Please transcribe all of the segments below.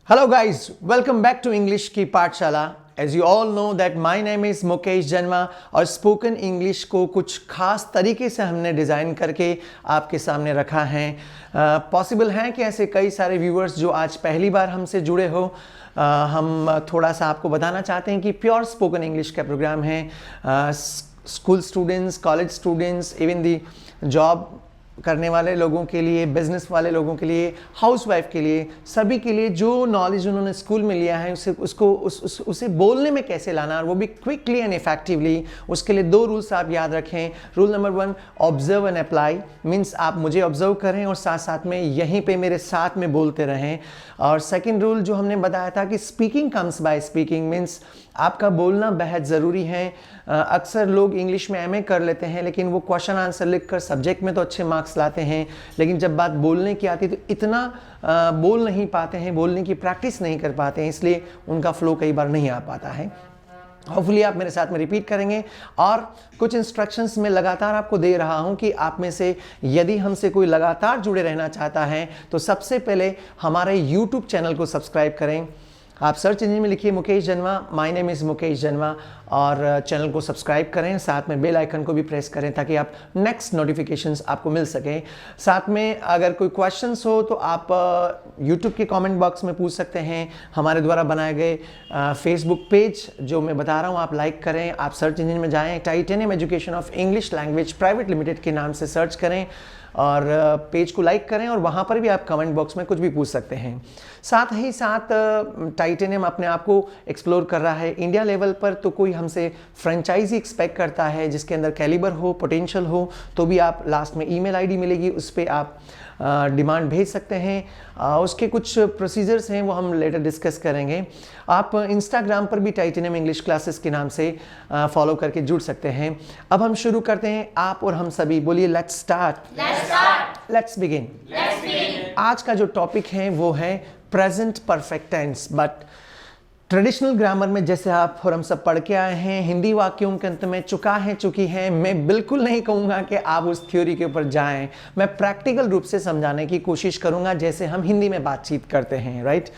Hello guys, welcome back to English की पाठशाला। As you all know that my name is Mukesh जन्मा और spoken English को कुछ खास तरीके से हमने डिज़ाइन करके आपके सामने रखा है। पॉसिबल है कि ऐसे कई सारे व्यूअर्स जो आज पहली बार हमसे जुड़े हो, हम थोड़ा सा आपको बताना चाहते हैं कि प्योर स्पोकन इंग्लिश का प्रोग्राम है। School students, college students, even the job करने वाले लोगों के लिए, बिजनेस वाले लोगों के लिए, हाउसवाइफ के लिए, सभी के लिए जो नॉलेज उन्होंने स्कूल में लिया है उसे बोलने में कैसे लाना, और वो भी क्विकली एंड इफेक्टिवली। उसके लिए 2 रूल्स आप याद रखें। Rule number 1, observe and apply, means आप मुझे ऑब्जर्व करें और साथ साथ में यहीं पे मेरे साथ में बोलते रहें। और सेकेंड रूल जो हमने बताया था कि speaking comes by speaking, means आपका बोलना बेहद ज़रूरी है। अक्सर लोग इंग्लिश में एमए कर लेते हैं लेकिन वो क्वेश्चन आंसर लिखकर सब्जेक्ट में तो अच्छे मार्क्स लाते हैं, लेकिन जब बात बोलने की आती है तो इतना बोल नहीं पाते हैं, बोलने की प्रैक्टिस नहीं कर पाते हैं, इसलिए उनका फ्लो कई बार नहीं आ पाता है। होपफुली आप मेरे साथ में रिपीट करेंगे और कुछ इंस्ट्रक्शंस मैं लगातार आपको दे रहा हूं कि आप में से यदि हमसे कोई लगातार जुड़े रहना चाहता है तो सबसे पहले हमारे यूट्यूब चैनल को सब्सक्राइब करें। आप सर्च इंजन में लिखिए मुकेश जन्मा, माय नेम इज़ मुकेश जन्मा, और चैनल को सब्सक्राइब करें, साथ में बेल आइकन को भी प्रेस करें ताकि आप नेक्स्ट नोटिफिकेशंस आपको मिल सकें। साथ में अगर कोई क्वेश्चंस हो तो आप यूट्यूब के कमेंट बॉक्स में पूछ सकते हैं। हमारे द्वारा बनाए गए फेसबुक पेज जो मैं बता रहा हूँ आप लाइक करें। आप सर्च इंजन में जाएँ, titanium education of English language private limited के नाम से सर्च करें और पेज को लाइक करें, और वहाँ पर भी आप कमेंट बॉक्स में कुछ भी पूछ सकते हैं। साथ ही साथ टाइटेनियम अपने आप को एक्सप्लोर कर रहा है इंडिया लेवल पर, तो कोई हमसे फ्रेंचाइजी एक्सपेक्ट करता है जिसके अंदर कैलिबर हो, पोटेंशियल हो, तो भी आप लास्ट में ईमेल आईडी मिलेगी, उस पर आप डिमांड भेज सकते हैं। उसके कुछ प्रोसीजर्स हैं वो हम लेटर डिस्कस करेंगे। आप इंस्टाग्राम पर भी टाइटेनियम इंग्लिश क्लासेस के नाम से फॉलो करके जुड़ सकते हैं। अब हम शुरू करते हैं, आप और हम सभी बोलिए लेट्स स्टार्ट, लेट्स बिगिन। आज का जो टॉपिक है वो है present perfect tense, but traditional grammar में जैसे आप और हम सब पढ़ के आए हैं, हिंदी वाक्यों के अंत में चुकी है। मैं बिल्कुल नहीं कहूँगा कि आप उस थ्योरी के ऊपर जाएं, मैं प्रैक्टिकल रूप से समझाने की कोशिश करूँगा जैसे हम हिंदी में बातचीत करते हैं, राइट।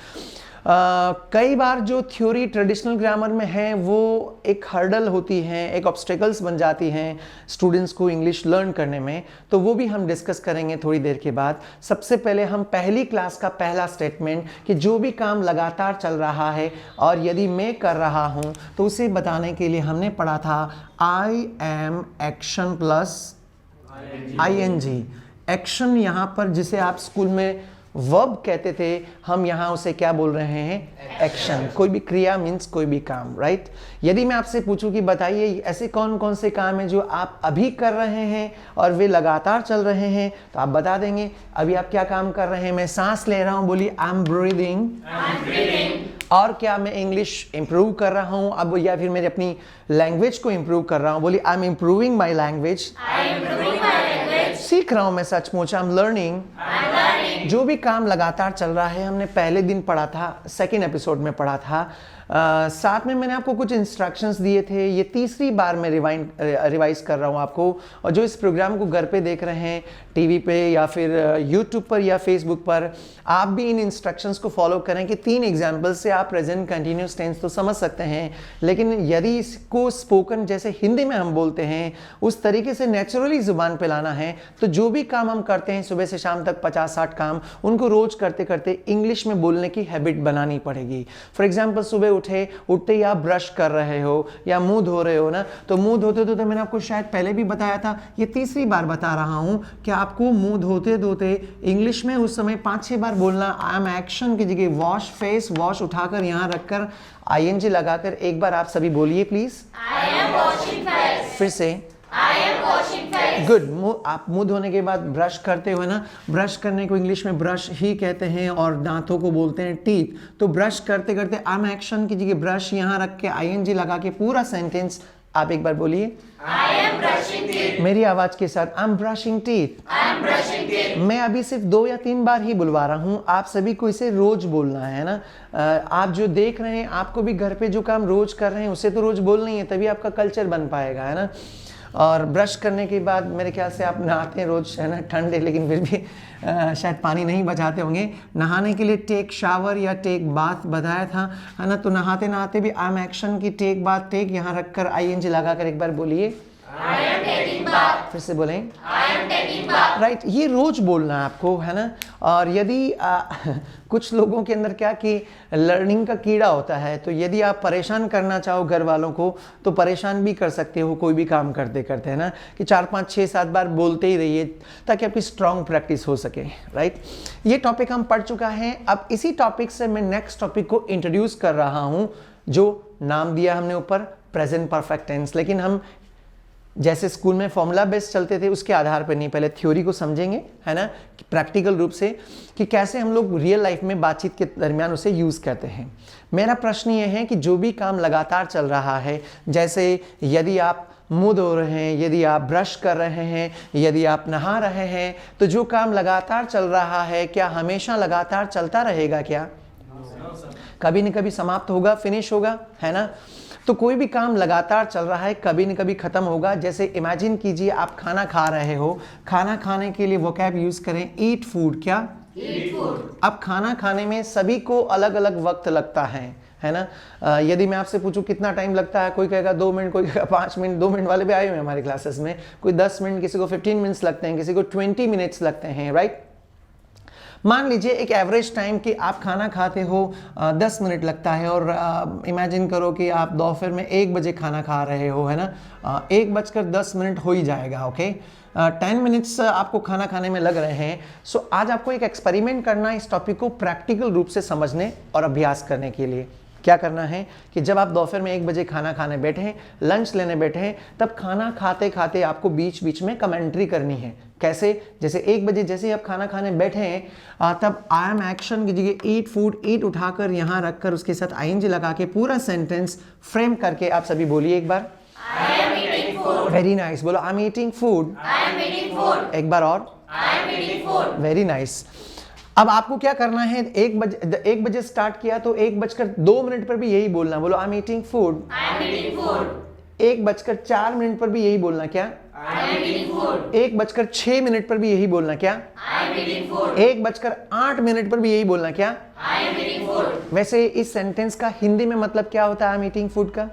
कई बार जो थ्योरी ट्रेडिशनल ग्रामर में है वो एक हर्डल होती है, एक ऑब्स्टेकल्स बन जाती हैं स्टूडेंट्स को इंग्लिश लर्न करने में, तो वो भी हम डिस्कस करेंगे थोड़ी देर के बाद। सबसे पहले हम पहली क्लास का पहला स्टेटमेंट कि जो भी काम लगातार चल रहा है और यदि मैं कर रहा हूँ तो उसे बताने के लिए हमने पढ़ा था I am action plus ING। Action यहाँ पर जिसे आप स्कूल में वर्ब कहते थे, हम यहाँ उसे क्या बोल रहे हैं, एक्शन। कोई भी क्रिया मीन्स कोई भी काम, राइट। यदि मैं आपसे पूछूं कि बताइए ऐसे कौन कौन से काम हैं जो आप अभी कर रहे हैं और वे लगातार चल रहे हैं, तो आप बता देंगे अभी आप क्या काम कर रहे हैं। मैं सांस ले रहा हूँ, बोलिए आई एम ब्रीदिंग। और क्या मैं इंग्लिश इंप्रूव कर रहा हूँ अब, या फिर मेरी अपनी लैंग्वेज को इंप्रूव कर रहा हूँ, बोलिए I am improving my language. सीख रहा हूँ मैं सचमुच, आई एम लर्निंग। जो भी काम लगातार चल रहा है हमने पहले दिन पढ़ा था, सेकेंड एपिसोड में पढ़ा था। साथ में मैंने आपको कुछ इंस्ट्रक्शंस दिए थे, ये तीसरी बार मैं रिवाइज कर रहा हूँ आपको। और जो इस प्रोग्राम को घर पे देख रहे हैं टीवी पे या फिर यूट्यूब पर या फेसबुक पर, आप भी इन इंस्ट्रक्शंस को फॉलो करें कि 3 एग्जाम्पल से आप प्रेजेंट कंटिन्यूस टेंस तो समझ सकते हैं, लेकिन यदि इसको स्पोकन जैसे हिंदी में हम बोलते हैं उस तरीके से नेचुरली जुबान पे लाना है, तो जो भी काम हम करते हैं सुबह से शाम तक 50-60 काम, उनको रोज करते करते इंग्लिश में बोलने की हैबिट बनानी पड़ेगी। फॉर एग्जाम्पल सुबह उठते ही आप ब्रश कर रहे हो या मुंह धो रहे हो ना, तो मुंह धोते धोते मैंने आपको शायद पहले भी बताया था, ये तीसरी बार बता रहा हूं कि आपको मुंह धोते धोते इंग्लिश में उस समय 5-6 बार बोलना। आई एम एक्शन की जगह वॉश फेस, वॉश उठाकर यहां रखकर ING लगाकर एक बार आप सभी बोलिए please, I am washing face. फिर से गुड। आप मुंह धोने के बाद ब्रश करते हो ना, ब्रश करने को इंग्लिश में ब्रश ही कहते हैं और दांतों को बोलते हैं टीथ। तो ब्रश करते करते आई एम एक्शन की जगह ब्रश यहाँ रख के ING लगा के पूरा सेंटेंस आप एक बार बोलिए, आई एम ब्रशिंग टीथ। मेरी आवाज के साथ, आई एम ब्रशिंग टीथ। मैं अभी सिर्फ 2 या 3 बार ही बुलवा रहा हूँ, आप सभी को इसे रोज बोलना है ना। आप जो देख रहे हैं आपको भी घर पे जो काम रोज कर रहे हैं उसे तो रोज बोलना ही है, तभी आपका कल्चर बन पाएगा, है ना। और ब्रश करने के बाद मेरे ख्याल से आप नहाते हैं रोज़, है ना, ठंड है लेकिन फिर भी शायद पानी नहीं बचाते होंगे। नहाने के लिए टेक शावर या टेक बाथ बताया था, है ना। तो नहाते नहाते भी आई एम एक्शन की टेक बाथ, टेक यहाँ रखकर ING लगाकर एक बार बोलिए, I am taking bath। फिर से बोलें, I am taking bath। Right, ये रोज बोलना है आपको, है ना। और यदि कुछ लोगों के अंदर क्या कि लर्निंग का कीड़ा होता है, तो यदि आप परेशान करना चाहो घर वालों को तो परेशान भी कर सकते हो कोई भी काम करते करते, है ना, कि 4 5 6 7 बार बोलते ही रहिए ताकि आपकी स्ट्रॉन्ग प्रैक्टिस हो सके। राइट, ये टॉपिक हम पढ़ चुका है। अब इसी टॉपिक से मैं नेक्स्ट टॉपिक को इंट्रोड्यूस कर रहा हूँ, जो नाम दिया हमने ऊपर, प्रेजेंट परफेक्ट टेंस। लेकिन हम जैसे स्कूल में फॉर्मूला बेस्ड चलते थे उसके आधार पर नहीं, पहले थ्योरी को समझेंगे, है ना, प्रैक्टिकल रूप से कि कैसे हम लोग रियल लाइफ में बातचीत के दरमियान उसे यूज़ करते हैं। मेरा प्रश्न ये है कि जो भी काम लगातार चल रहा है, जैसे यदि आप मुंह धो रहे हैं, यदि आप ब्रश कर रहे हैं, यदि आप नहा रहे हैं, तो जो काम लगातार चल रहा है क्या हमेशा लगातार चलता रहेगा? क्या कभी न कभी समाप्त होगा, फिनिश होगा, है ना। तो कोई भी काम लगातार चल रहा है, कभी न कभी खत्म होगा। जैसे इमेजिन कीजिए आप खाना खा रहे हो, खाना खाने के लिए वोकैब यूज करें ईट फूड। क्या? Eat food. अब खाना खाने में सभी को अलग अलग वक्त लगता है ना। यदि मैं आपसे पूछूं कितना टाइम लगता है, कोई कहेगा 2 मिनट, कोई कहेगा 5 मिनट। 2 मिनट वाले भी आए हुए हैं हमारी क्लासेस में, कोई 10 मिनट, किसी को 15 मिनट्स लगते हैं, किसी को 20 मिनट्स लगते हैं। राइट, मान लीजिए एक एवरेज टाइम कि आप खाना खाते हो 10 मिनट लगता है, और इमेजिन करो कि आप दोपहर में 1 बजे खाना खा रहे हो, है ना। 1:10 हो ही जाएगा, ओके। 10 मिनट्स आपको खाना खाने में लग रहे हैं। सो आज आपको एक एक्सपेरिमेंट करना है इस टॉपिक को प्रैक्टिकल रूप से समझने और अभ्यास करने के लिए। क्या करना है कि जब आप दोपहर में 1 बजे खाना खाने बैठे हैं, लंच लेने बैठे हैं, तब खाना खाते खाते आपको बीच बीच में कमेंट्री करनी है। कैसे? जैसे 1 बजे जैसे ही आप खाना खाने बैठे हैं, तब आई एम एक्शन की जगह ईट फूड, ईट उठाकर यहाँ रखकर उसके साथ ING लगा के पूरा सेंटेंस फ्रेम करके आप सभी बोलिए एक बार, I am eating food. Very nice, बोलो I am eating food. I am eating food. एक बार और, I am eating food. Very nice. अब आपको क्या करना है, 1 बजे स्टार्ट किया तो 1:02 पर भी यही बोलना, बोलो I am eating food. I am eating food. 1:04 पर भी यही बोलना, क्या? आई एम ईटिंग फूड। 1:06 पर भी यही बोलना, क्या? आई एम ईटिंग फूड। 1:08 पर भी यही बोलना, क्या? आई एम ईटिंग फूड। वैसे इस सेंटेंस का हिंदी में मतलब क्या होता है आई एम ईटिंग फूड का?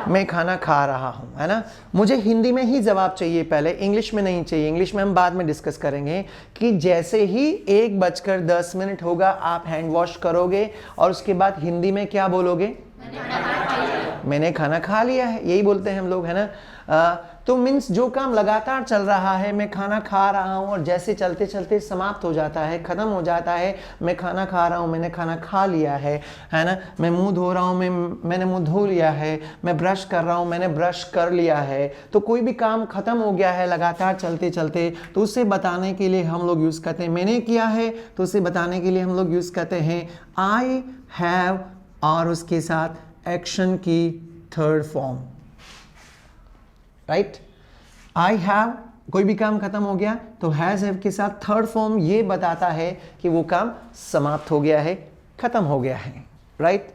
मैं खाना खा रहा हूं, है ना। मुझे हिंदी में ही जवाब चाहिए पहले, इंग्लिश में नहीं चाहिए। इंग्लिश में हम बाद में डिस्कस करेंगे कि जैसे ही 1:10 होगा आप हैंड वॉश करोगे और उसके बाद हिंदी में क्या बोलोगे? मैंने खाना खा लिया है, यही बोलते हैं हम लोग, है ना। तो मीन्स जो काम लगातार चल रहा है, मैं खाना खा रहा हूँ, और जैसे चलते चलते समाप्त हो जाता है, खत्म हो जाता है, मैं खाना खा रहा हूँ, मैंने खाना खा लिया है ना। मैं मुंह धो रहा हूँ, मैंने मुंह धो लिया है। मैं ब्रश कर रहा हूँ, मैंने ब्रश कर लिया है। तो कोई भी काम खत्म हो गया है लगातार चलते चलते, तो उसे बताने के लिए हम लोग यूज़ करते हैं मैंने किया है, तो उसे बताने के लिए हम लोग यूज़ करते हैं आई हैव, और उसके साथ एक्शन की third form. Right, I have, कोई भी काम खत्म हो गया तो हैज हैव के साथ थर्ड फॉर्म ये बताता है कि वो काम समाप्त हो गया है, खत्म हो गया है। राइट,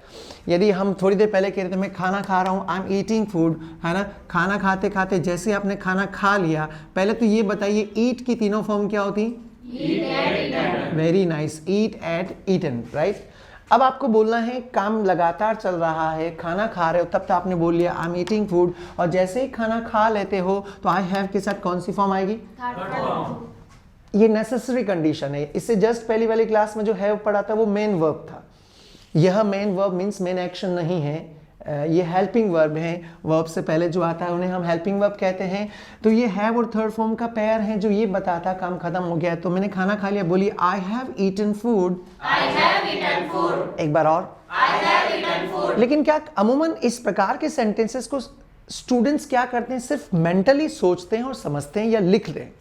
यदि हम थोड़ी देर पहले कह रहे थे मैं खाना खा रहा हूँ, आई एम ईटिंग फूड, है ना। खाना खाते खाते जैसे आपने खाना खा लिया, पहले तो ये बताइए ईट की तीनों फॉर्म क्या होती? ईट एट ईटन। वेरी नाइस, ईट एट ईटन। राइट, अब आपको बोलना है काम लगातार चल रहा है, खाना खा रहे हो, तब तो आपने बोल लिया आई एम ईटिंग फूड, और जैसे ही खाना खा लेते हो तो आई हैव के साथ कौन सी फॉर्म आएगी? ये नेसेसरी कंडीशन है। इससे जस्ट पहली वाली क्लास में जो हैव पढ़ा था वो मेन वर्ब था। यह main verb means main action नहीं है, ये हेल्पिंग वर्ब है। वर्ब से पहले जो आता है उन्हें हम हेल्पिंग वर्ब कहते हैं। तो ये हैव और थर्ड फॉर्म का पेयर है जो ये बताता काम खत्म हो गया है। तो मैंने खाना खा लिया, बोलिए I have eaten food. I have eaten food. एक बार और, आई हैव ईटन फूड। लेकिन क्या अमूमन इस प्रकार के सेंटेंसेस को स्टूडेंट्स क्या करते हैं, सिर्फ मेंटली सोचते हैं और समझते हैं या लिख रहे हैं।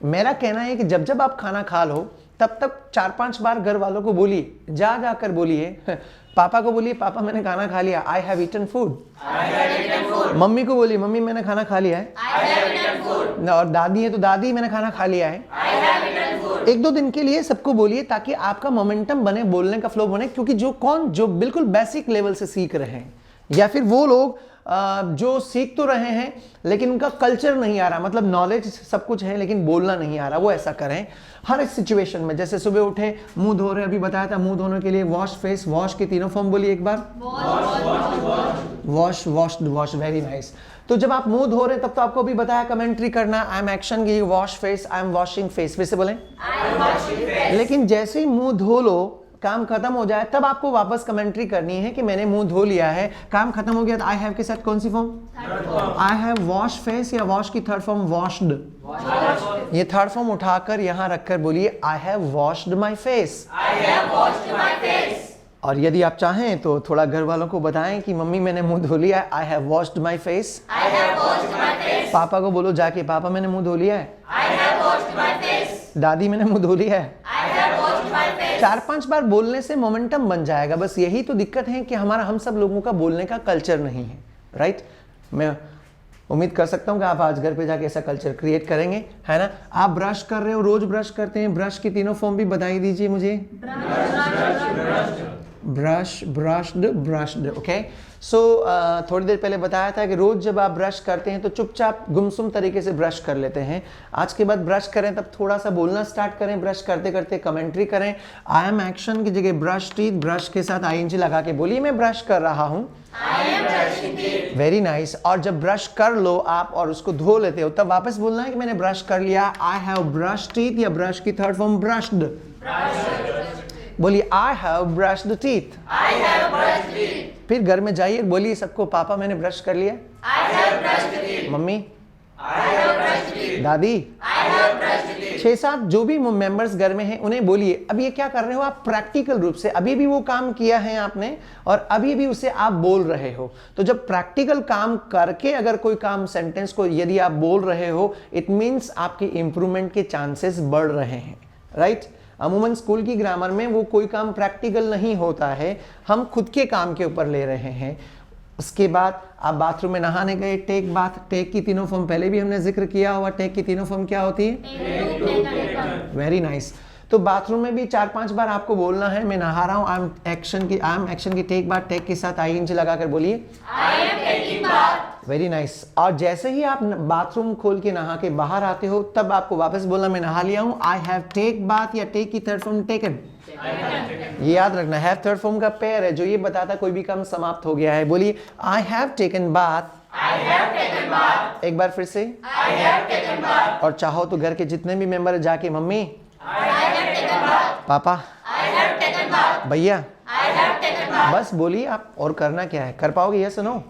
मेरा कहना है कि जब जब आप खाना खा लो तब तक 4-5 बार घर वालों को बोलिए, जाकर बोलिए, पापा को बोलिए पापा मैंने खाना खा लिया, I have eaten food. Mummy को बोलिए मम्मी मैंने खाना खा लिया है, आई हैव ईटन फूड। और दादी है तो दादी मैंने खाना खा लिया है, आई हैव ईटन फूड। 1-2 दिन के लिए सबको बोलिए ताकि आपका मोमेंटम बने, बोलने का फ्लो बने। क्योंकि जो बिल्कुल बेसिक लेवल से सीख रहे हैं या फिर वो लोग जो सीख तो रहे हैं लेकिन उनका कल्चर नहीं आ रहा, मतलब नॉलेज सब कुछ है लेकिन बोलना नहीं आ रहा, वो ऐसा करें हर एक सिचुएशन में। जैसे सुबह उठे, मुंह धो रहे, अभी बताया था मुंह धोने के लिए वॉश फेस, वॉश के तीनों फॉर्म बोलिए एक बार। Wash, washed, wash, very nice. तो जब आप मुंह धो रहे तब तो आपको भी बताया कमेंट्री करना, आई एम एक्शन की wash face, I am washing face, फिर से बोलें। लेकिन जैसे ही मुंह धो लो, काम खत्म हो जाए, तब आपको वापस कमेंट्री करनी है कि मैंने मुंह धो लिया है, काम खत्म हो गया। तो आई हैव के साथ कौन सी form? I have wash face, या वॉश की थर्ड फॉर्म वॉश्ड। ये थर्ड फॉर्म उठाकर यहां रखकर बोलिए I have washed my face. और यदि आप चाहें तो थोड़ा घर वालों को बताएं कि मम्मी मैंने मुंह धो लिया है, आई हैव वॉश्ड माई फेस। पापा को बोलो जाके, पापा मैंने मुंह धो लिया है। दादी मैंने मुंह धो लिया है। 4-5 बार बोलने से मोमेंटम बन जाएगा। बस यही तो दिक्कत है कि हमारा, हम सब लोगों का बोलने का कल्चर नहीं है, राइट। मैं उम्मीद कर सकता हूं कि आप आज घर पे जाके ऐसा कल्चर क्रिएट करेंगे, है ना। आप ब्रश कर रहे हो, रोज ब्रश करते हैं, ब्रश की तीनों फॉर्म भी बताई दीजिए मुझे। Brush, brushed, brushed, okay. So थोड़ी देर पहले बताया था कि रोज जब आप ब्रश करते हैं तो चुपचाप गुमसुम तरीके से ब्रश कर लेते हैं। आज के बाद ब्रश करें तब थोड़ा सा बोलना स्टार्ट करें, ब्रश करते करते कमेंट्री करें। आई एम एक्शन की जगह ब्रश टीथ, ब्रश के साथ आईएनजी लगा के बोलिए मैं ब्रश कर रहा हूं। Very nice. और जब ब्रश कर लो आप और उसको धो लेते हो तब वापस बोलना है कि मैंने ब्रश कर लिया। आई हैव ब्रश टीथ, या ब्रश की थर्ड फॉर्म ब्रश्ड। बोलिए आई हैव ब्रश्ड टीथ। फिर घर में जाइए बोलिए सबको, पापा मैंने ब्रश कर लिया। मम्मी, दादी, 6-7 जो भी मेंबर्स घर में हैं उन्हें बोलिए। अब ये क्या कर रहे हो आप? प्रैक्टिकल रूप से अभी भी वो काम किया है आपने और अभी भी उसे आप बोल रहे हो। तो जब प्रैक्टिकल काम करके अगर कोई काम, सेंटेंस को यदि आप बोल रहे हो, इट मीन्स आपके इंप्रूवमेंट के चांसेस बढ़ रहे हैं, राइट। अमूमन स्कूल की ग्रामर में वो कोई काम प्रैक्टिकल नहीं होता है, हम खुद के काम के ऊपर ले रहे हैं। उसके बाद आप बाथरूम में नहाने गए, टेक बाथ, टेक की तीनों फॉर्म पहले भी हमने जिक्र किया हुआ। टेक की तीनों फॉर्म क्या होती है? Very nice. तो बाथरूम में भी 4-5 बार आपको बोलना है मैं नहा रहा हूँ। आई एम एक्शन की टेक बाथ, टेक के साथ आईएनजी लगाकर बोलिए I am taking bath. Very nice. और जैसे ही आप बाथरूम खोल के नहा के बाहर आते हो तब आपको वापस बोलना मैं नहा लिया हूँ। आई हैव टेक बाथ, या टेक की थर्ड फॉर्म टेकन। ये याद रखना, हैव थर्ड फॉर्म का पेयर है जो ये बताता कोई भी काम समाप्त हो गया है। बोलिए आई हैव टेकन बाथ। एक बार फिर से आई हैव टेकन बाथ। और चाहो तो घर के जितने भी मेंबर जाके मम्मी, पापा, भैया, बस बोलिए आप। और करना क्या है, कर पाओगे? Yes no?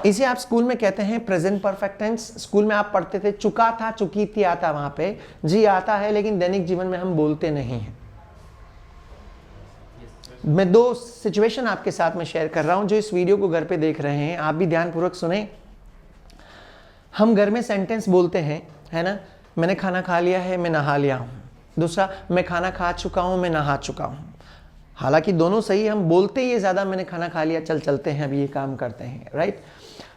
इसे आप स्कूल में कहते हैं प्रेजेंट परफेक्ट टेंस। स्कूल में आप पढ़ते थे चुका था, चुकी थी आता वहां पे, जी आता है, लेकिन दैनिक जीवन में हम बोलते नहीं हैं। मैं 2 सिचुएशन आपके साथ में शेयर कर रहा हूं। जो इस वीडियो को घर पे देख रहे हैं आप भी ध्यानपूर्वक सुने। हम घर में सेंटेंस बोलते हैं, है ना। मैंने खाना खा लिया है, मैं नहा लिया हूं। दूसरा, मैं खाना खा चुका हूं, मैं नहा चुका हूं। हालांकि दोनों सही, हम बोलते ये ज्यादा मैंने खाना खा लिया, चल चलते हैं अभी ये काम करते हैं, राइट।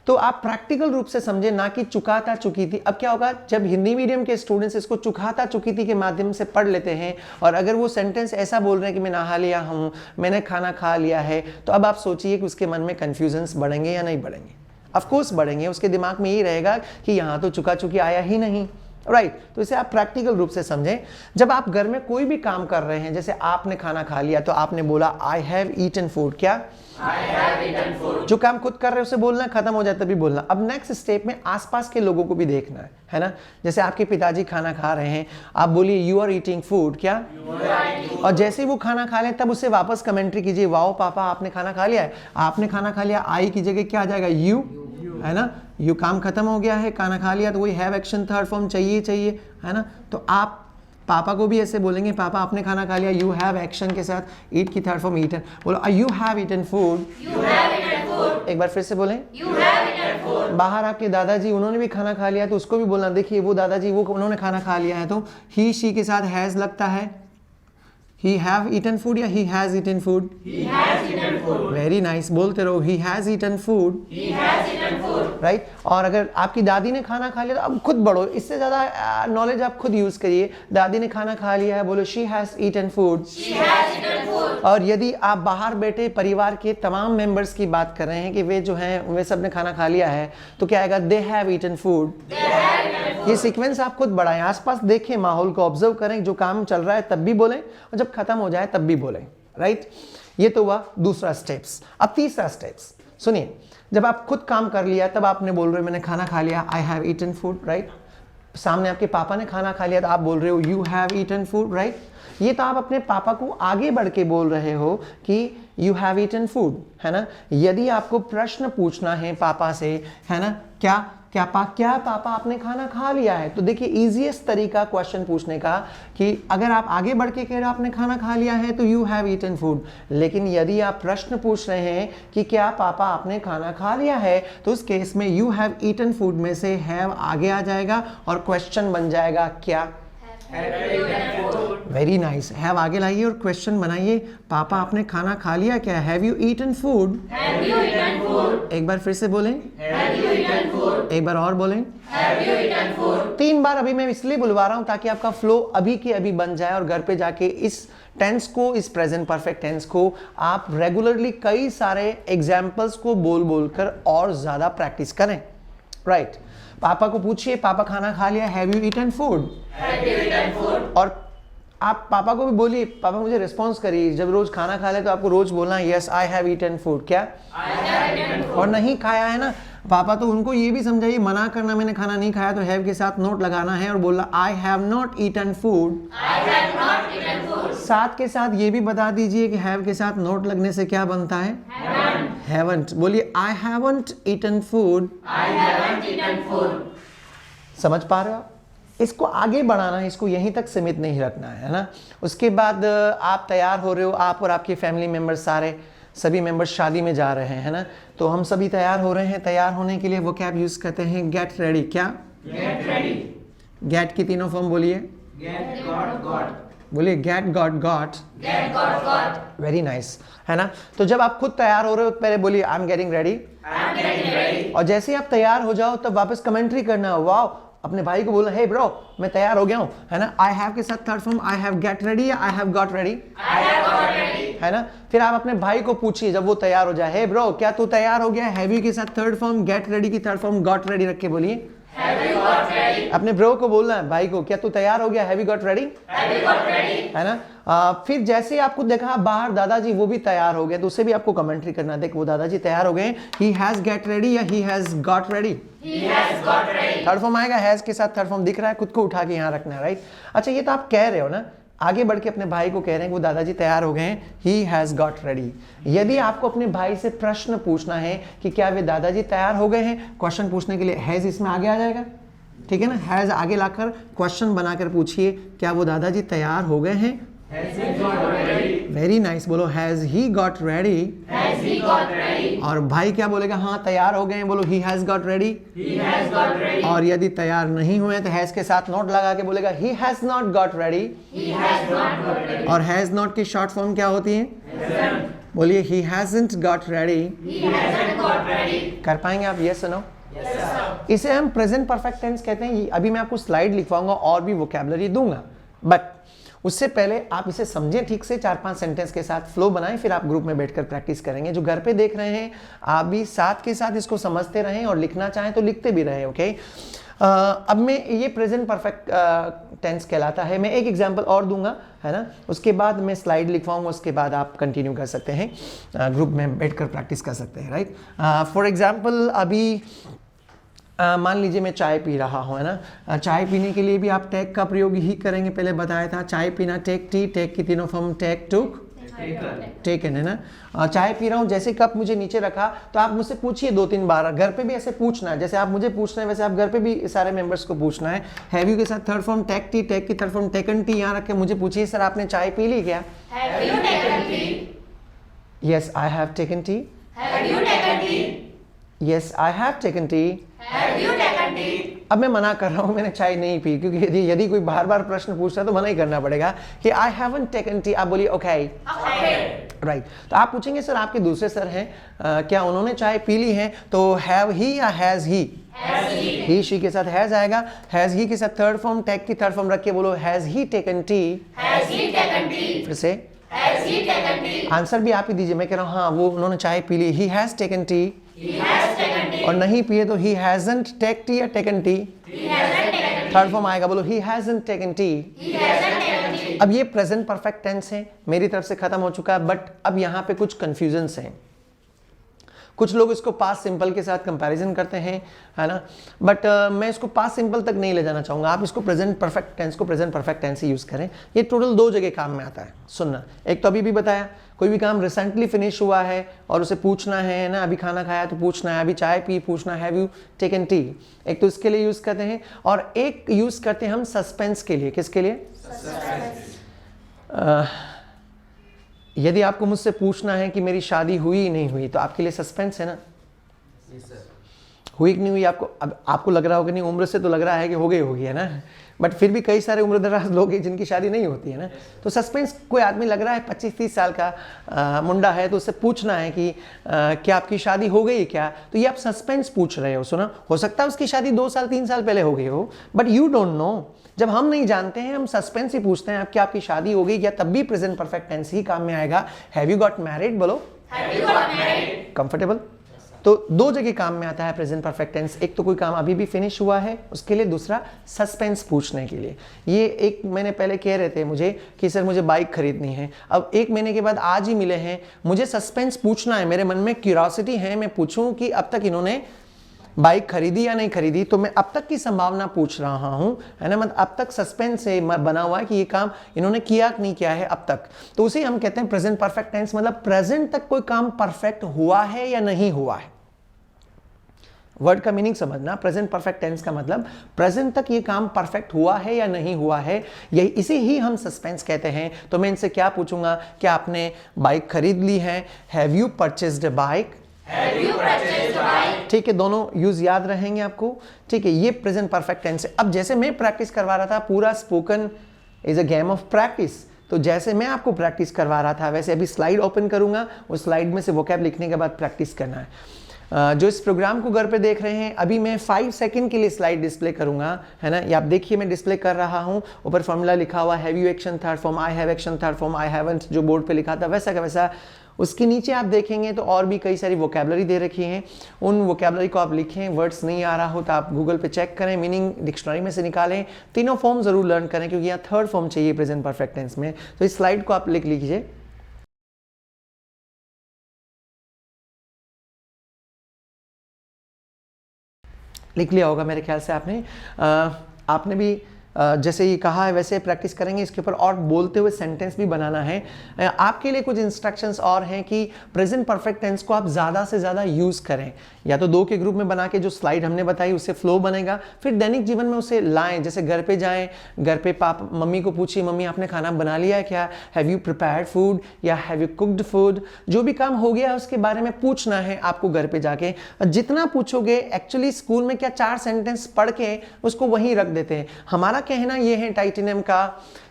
तो आप प्रैक्टिकल रूप से समझे, ना कि चुकाता चुकी थी। अब क्या होगा, जब हिंदी मीडियम के स्टूडेंट्स इसको चुकाता चुकी थी के माध्यम से पढ़ लेते हैं और अगर वो सेंटेंस ऐसा बोल रहे हैं कि मैं नहा लिया हूं, मैंने खाना खा लिया है, तो अब आप सोचिए कि उसके मन में कंफ्यूजन्स बढ़ेंगे या नहीं बढ़ेंगे? ऑफ कोर्स बढ़ेंगे। उसके दिमाग में यही रहेगा कि यहाँ तो चुका चुकी आया ही नहीं, राइट। तो इसे आप प्रैक्टिकल रूप से समझें। जब आप घर में कोई भी काम कर रहे हैं, जैसे आपने खाना खा लिया तो आपने बोला आई हैव ईटन फूड। क्या? I have eaten food. जो काम खुद कर रहे हैं उसे बोलना, खत्म हो जाए तभी बोलना। अब नेक्स्ट स्टेप में आसपास के लोगों को भी देखना है ना। जैसे आपके पिताजी खाना खा रहे हैं, आप बोलिए यू आर ईटिंग फूड। क्या? और जैसे ही वो खाना खा लें तब उससे वापस कमेंट्री कीजिए, वाओ पापा आपने खाना खा लिया है। आपने खाना खा लिया, आई की जगह क्या आ जाएगा? यू, है ना। यू, काम खत्म हो गया है, खाना खा लिया, तो वही हैव एक्शन थर्ड फॉर्म चाहिए, है ना। तो आप पापा को भी ऐसे बोलेंगे, पापा आपने खाना खा लिया, यू हैव एक्शन के साथ ईट की थर्ड फॉर्म ईटन। बोलो यू हैव ईटन फूड। एक बार फिर से बोलें यू हैव ईटन फूड। बाहर आपके दादाजी, उन्होंने भी खाना खा लिया, तो उसको भी बोलना, देखिए वो दादाजी, वो उन्होंने खाना खा लिया है, तो ही शी के साथ हैज लगता है। He have eaten food या he has eaten food? He has eaten food. Very nice. बोलते रहो he has eaten food. He has eaten food. Right. और अगर आपकी दादी ने खाना खा लिया तो अब खुद बढ़ो, इससे ज़्यादा नॉलेज आप खुद यूज़ करिए। दादी ने खाना खा लिया है, बोलो शी हैज़ ईटन फूड। और यदि आप बाहर बैठे परिवार के तमाम मेंबर्स की बात कर रहे हैं कि वे जो हैं वे सब ने खाना खा लिया है, तो क्या आएगा? They have eaten food. ये सीक्वेंस आप खुद बढ़ाएं, आसपास देखें, माहौल को ऑब्जर्व करें, जो काम चल रहा है तब भी बोलें और जब खत्म हो जाए तब भी बोलें, राइट। ये तो हुआ दूसरा स्टेप्स। अब तीसरा स्टेप्स सुनिए, जब आप खुद काम कर लिया तब आपने बोल रहे हो मैंने खाना खा लिया, I have eaten food, right. सामने आपके पापा ने खाना खा लिया तो आप बोल रहे हो you have eaten food, right. ये तो आप अपने पापा को आगे बढ़ के बोल रहे हो कि यू हैव ईटन फूड, है ना। यदि आपको प्रश्न पूछना है पापा से, है ना, क्या पापा आपने खाना खा लिया है, तो देखिए इजीएस्ट तरीका क्वेश्चन पूछने का कि अगर आप आगे बढ़ के कह रहे हो आपने खाना खा लिया है तो यू हैव ईटन फूड। लेकिन यदि आप प्रश्न पूछ रहे हैं कि क्या पापा आपने खाना खा लिया है, तो उस केस में यू हैव ईटन फूड में से हैव आगे आ जाएगा और क्वेश्चन बन जाएगा क्या? Very nice. हैव आगे लाइए और क्वेश्चन बनाइए, पापा आपने खाना खा लिया क्या? Have you eaten food? एक बार फिर से बोलें, एक बार और बोलें, 3 बार। अभी मैं इसलिए बुलवा रहा हूं ताकि आपका फ्लो अभी के अभी बन जाए और घर पे जाके इस टेंस को, इस प्रेजेंट परफेक्ट टेंस को आप रेगुलरली कई सारे एग्जाम्पल्स को बोल बोलकर और ज्यादा प्रैक्टिस करें, राइट। पापा को पूछिए पापा खाना खा लिया, हैव यू ईटन फूड? और आप पापा को भी बोलिए पापा मुझे रिस्पॉन्स करिए। जब रोज खाना खा ले तो आपको रोज बोलना है yes I have eaten food, क्या? और नहीं खाया है ना पापा, तो उनको ये भी समझाइए, मना करना मैंने खाना नहीं खाया, तो हैव के साथ नोट लगाना है और बोलना I have not eaten food. साथ के साथ ये भी बता दीजिए कि हैव के साथ नोट लगने से क्या बनता है? हैवंट। बोलिए आई हैवंट ईटन फूड। समझ पा रहे हो आप? इसको आगे बढ़ाना है, इसको यहीं तक सीमित नहीं रखना है ना। उसके बाद आप तैयार हो रहे हो, आप और आपके फैमिली मेंबर्स, सभी मेंबर्स शादी में जा रहे हैं ना, तो हम सभी तैयार हो रहे हैं। तैयार होने के लिए वो कैब यूज करते हैं गेट रेडी। क्या? गेट की तीनों फॉर्म बोलिए। बोलिए get, got, got. Very nice, है ना। तो जब आप खुद तैयार हो रहे हो पहले बोलिए आई एम गेटिंग रेडी। और जैसे ही आप तैयार हो जाओ तब वापस कमेंट्री करना, वाओ, अपने भाई को बोलना हे ब्रो मैं तैयार हो गया हूं, है ना। आई हैव के साथ third form I have get ready या आई हैव गॉट रेडी, है ना। फिर आप अपने भाई को पूछिए जब वो तैयार हो जाए, हे ब्रो क्या तू तैयार हो गया? हैव यू के साथ थर्ड फॉर्म, गेट रेडी की थर्ड फॉर्म गॉट रेडी रख के बोलिए। अपने ब्रो को बोलना है, भाई को, क्या तू तैयार हो गया? हैव यू गॉट रेडी, है ना। फिर जैसे आपको देखा बाहर दादाजी वो भी तैयार हो गए, तो उससे भी आपको कमेंट्री करना, देख वो दादाजी तैयार हो गए, ही हैज गेट रेडी या he has got ready. Third form आएगा, हैज के साथ थर्ड फॉर्म दिख रहा है, खुद को उठा के यहाँ रखना है, राइट। अच्छा ये तो आप कह रहे हो ना, आगे बढ़ के अपने भाई को कह रहे हैं वो दादाजी तैयार हो गए हैं, ही हैज गॉट रेडी। यदि आपको अपने भाई से प्रश्न पूछना है कि क्या वे दादाजी तैयार हो गए हैं, क्वेश्चन पूछने के लिए हैज इसमें आगे आ जाएगा, ठीक है ना। हैज आगे लाकर क्वेश्चन बनाकर पूछिए क्या वो दादाजी तैयार हो गए हैं। वेरी नाइस, बोलो हैज ही गॉट रेडी। और भाई क्या बोलेगा? हाँ तैयार हो गए हैं, बोलो ही हैज गॉट रेडी। और यदि तैयार नहीं हुए तो हैज के साथ नोट लगा के बोलेगा he has not got ready. और हैज नॉट की शॉर्ट फॉर्म क्या होती है? बोलिए ही हैजंट गॉट रेडी। कर पाएंगे आप? Yes no. इसे हम प्रेजेंट परफेक्ट टेंस कहते हैं। अभी मैं आपको स्लाइड लिखवाऊंगा और भी वोकैबुलरी दूंगा, बट उससे पहले आप इसे समझें ठीक से, 4-5 सेंटेंस के साथ फ्लो बनाएं, फिर आप ग्रुप में बैठकर प्रैक्टिस करेंगे। जो घर पे देख रहे हैं आप भी साथ के साथ इसको समझते रहें और लिखना चाहें तो लिखते भी रहें, ओके। अब मैं ये प्रेजेंट परफेक्ट टेंस कहलाता है। मैं एक एग्जांपल और दूंगा, है ना, उसके बाद मैं स्लाइड लिखवाऊंगा, उसके बाद आप कंटिन्यू कर सकते हैं, ग्रुप में बैठकर प्रैक्टिस कर सकते हैं, राइट। फॉर एग्जांपल अभी मान लीजिए मैं चाय पी रहा हूँ, है ना। चाय पीने के लिए भी आप टेक का प्रयोग ही करेंगे, पहले बताया था। चाय पीना, टेक टी, टेक की तीनों फॉर्म टेक, टुक, टेकन, है ना। चाय पी रहा हूँ, जैसे कप मुझे नीचे रखा तो आप मुझसे पूछिए 2-3 बार। घर पे भी ऐसे पूछना है, जैसे आप मुझे पूछ रहे हैं वैसे आप घर पे भी सारे मेंबर्स को पूछना है। हैव यू के साथ third form take tea, take की थर्ड फॉर्म टेकन टी यहाँ रख के मुझे पूछिए सर आपने चाय पी ली क्या? Yes I have taken T. Yes I have taken T. अब मैं मना कर रहा हूं मैंने चाय नहीं पी, क्योंकि यदि कोई बार बार प्रश्न पूछता है तो मना ही करना पड़ेगा कि आई हैवंट टेकन टी। आप बोलिए ओके। राइट तो आप पूछेंगे सर आपके दूसरे सर हैं क्या उन्होंने चाय पी ली है, तो हैव ही या हैज ही शी के साथ हैज आएगा, हैज ही के साथ थर्ड फॉर्म टेक की थर्ड फॉर्म रख के बोलो हैज ही टेकन टी, फिर से आंसर भी आप ही दीजिए, मैं कह रहा हूँ हाँ वो उन्होंने चाय पी ली, ही हैज टेकन टी, और नहीं पिए तो ही हैजंट टेक टी या टेकन टी, थर्ड फॉर्म आएगा, बोलो ही हैजंट टेकन टी। अब ये प्रेजेंट परफेक्ट टेंस है, मेरी तरफ से खत्म हो चुका है, बट अब यहाँ पे कुछ कंफ्यूजन्स हैं। कुछ लोग इसको पास्ट सिंपल के साथ कंपैरिजन करते हैं, है ना, बट मैं इसको पास्ट सिंपल तक नहीं ले जाना चाहूँगा। आप इसको प्रेजेंट परफेक्ट टेंस को प्रेजेंट परफेक्ट टेंस ही यूज़ करें। ये टोटल दो जगह काम में आता है। सुनना, एक तो अभी भी बताया कोई भी काम रिसेंटली फिनिश हुआ है और उसे पूछना है ना, अभी खाना खाया तो पूछना है, अभी चाय पी पूछना है, हैव यू टेकन टी, एक तो इसके लिए यूज़ करते हैं, और एक यूज़ करते हैं हम सस्पेंस के लिए। किसके लिए? यदि आपको मुझसे पूछना है कि मेरी शादी हुई नहीं हुई, तो आपके लिए सस्पेंस है ना, हुई कि नहीं हुई। आपको लग रहा होगा नहीं, उम्र से तो लग रहा है कि हो गई होगी, है ना, बट फिर भी कई सारे उम्रदराज लोग हैं जिनकी शादी नहीं होती है ना, तो सस्पेंस। कोई आदमी लग रहा है 25-30 साल का मुंडा है, तो उससे पूछना है कि क्या आपकी शादी हो गई क्या, तो ये आप सस्पेंस पूछ रहे हो। सुना, हो सकता है उसकी शादी 2 साल 3 साल पहले हो गई हो, बट यू डोंट नो। जब हम नहीं जानते हैं हम सस्पेंस ही पूछते हैं, क्या आपकी शादी हो गई क्या, तब भी प्रेजेंट परफेक्ट टेंस ही काम में आएगा। हैव यू गॉट मैरिड, बोलो कंफर्टेबल। तो दो जगह काम में आता है प्रेजेंट परफेक्ट टेंस, एक तो कोई काम अभी भी फिनिश हुआ है उसके लिए, दूसरा सस्पेंस पूछने के लिए। ये एक मैंने पहले कह रहे थे मुझे कि सर मुझे बाइक खरीदनी है, अब 1 महीने के बाद आज ही मिले हैं, मुझे सस्पेंस पूछना है, मेरे मन में क्यूरियोसिटी है, मैं पूछूं कि अब तक इन्होंने बाइक खरीदी या नहीं खरीदी, तो मैं अब तक की संभावना पूछ रहा हूं, है ना, मतलब अब तक सस्पेंस से बना हुआ है कि ये काम इन्होंने किया कि नहीं किया है अब तक, तो उसे हम कहते हैं प्रेजेंट परफेक्ट टेंस। मतलब प्रेजेंट तक कोई काम परफेक्ट हुआ है या नहीं हुआ है। वर्ड का मीनिंग समझना, प्रेजेंट परफेक्ट टेंस का मतलब प्रेजेंट तक ये काम परफेक्ट हुआ है या नहीं हुआ है, यही इसे ही हम सस्पेंस कहते हैं। तो मैं इनसे क्या पूछूंगा, क्या आपने बाइक खरीद ली है, have you purchased a bike, ठीक है, दोनों यूज याद रहेंगे आपको, ठीक है। ये प्रेजेंट परफेक्ट टेंस है। अब जैसे मैं प्रैक्टिस करवा रहा था, पूरा spoken is a game of practice, तो जैसे मैं आपको प्रैक्टिस करवा रहा था वैसे अभी स्लाइड ओपन करूंगा, उस स्लाइड में से वोकैब लिखने के बाद प्रैक्टिस करना है। जो इस प्रोग्राम को घर पे देख रहे हैं, अभी मैं 5 सेकंड के लिए स्लाइड डिस्प्ले करूंगा, है ना, ये आप देखिए मैं डिस्प्ले कर रहा हूं। ऊपर फॉर्मूला लिखा हुआ, have you action third form, I have action third form, I haven't जो बोर्ड पे लिखा था वैसा का वैसा। उसके नीचे आप देखेंगे तो और भी कई सारी वोकैबलरी दे रखी हैं, उन वोकैबलरी को आप लिखें। वर्ड्स नहीं आ रहा हो तो आप गूगल पे चेक करें, मीनिंग डिक्शनरी में से निकालें। तीनों फॉर्म जरूर लर्न करें क्योंकि यहाँ थर्ड फॉर्म चाहिए प्रेजेंट परफेक्ट टेंस में। तो इस स्लाइड को आप लिख लीजिए। लिख लिया होगा मेरे ख्याल से आपने भी जैसे ये कहा है वैसे प्रैक्टिस करेंगे इसके ऊपर, और बोलते हुए सेंटेंस भी बनाना है। आपके लिए कुछ इंस्ट्रक्शंस और हैं कि प्रेजेंट परफेक्ट टेंस को आप ज़्यादा से ज़्यादा यूज़ करें, या तो 2 के ग्रुप में बना के जो स्लाइड हमने बताई उससे फ्लो बनेगा, फिर दैनिक जीवन में उसे लाएं। जैसे घर पे जाएं, घर पे मम्मी को पूछिए, मम्मी आपने खाना बना लिया है क्या, हैव यू प्रिपेयर्ड फूड या हैव यू कुक्ड फूड। जो भी काम हो गया उसके बारे में पूछना है आपको घर पे जाके। जितना पूछोगे, एक्चुअली स्कूल में क्या 4 सेंटेंस पढ़ के उसको वहीं रख देते हैं। हमारा कहना यह है टाइटेनियम का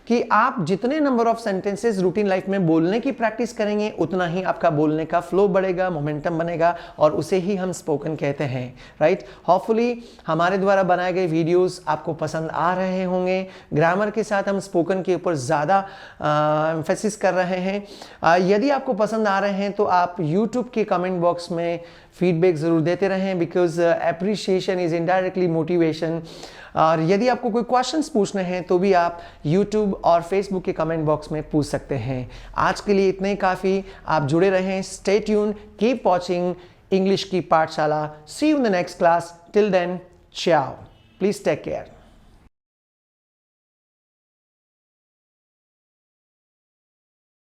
कि आप जितने number of sentences routine life में बोलने की प्रैक्टिस करेंगे, उतना ही आपका बोलने का फ्लो बढ़ेगा, मोमेंटम बनेगा, और उसे ही हम स्पोकन कहते हैं, राइट। होपफुली हमारे द्वारा बनाए गए वीडियोस आपको पसंद आ रहे होंगे। ग्रामर के साथ हम स्पोकन के ऊपर ज़्यादा एम्फेसिस कर रहे हैं। यदि आपको पसंद आ रहे हैं तो आप यूट्यूब के कमेंट बॉक्स में फीडबैक ज़रूर देते रहें, because appreciation is indirectly motivation. और यदि आपको कोई क्वेश्चंस पूछने हैं तो भी आप YouTube और Facebook के कमेंट बॉक्स में पूछ सकते हैं। आज के लिए इतने ही काफ़ी। आप जुड़े रहें, stay tune, keep watching English की Pathshala. See you in the next class. Till then, ciao. Please take care.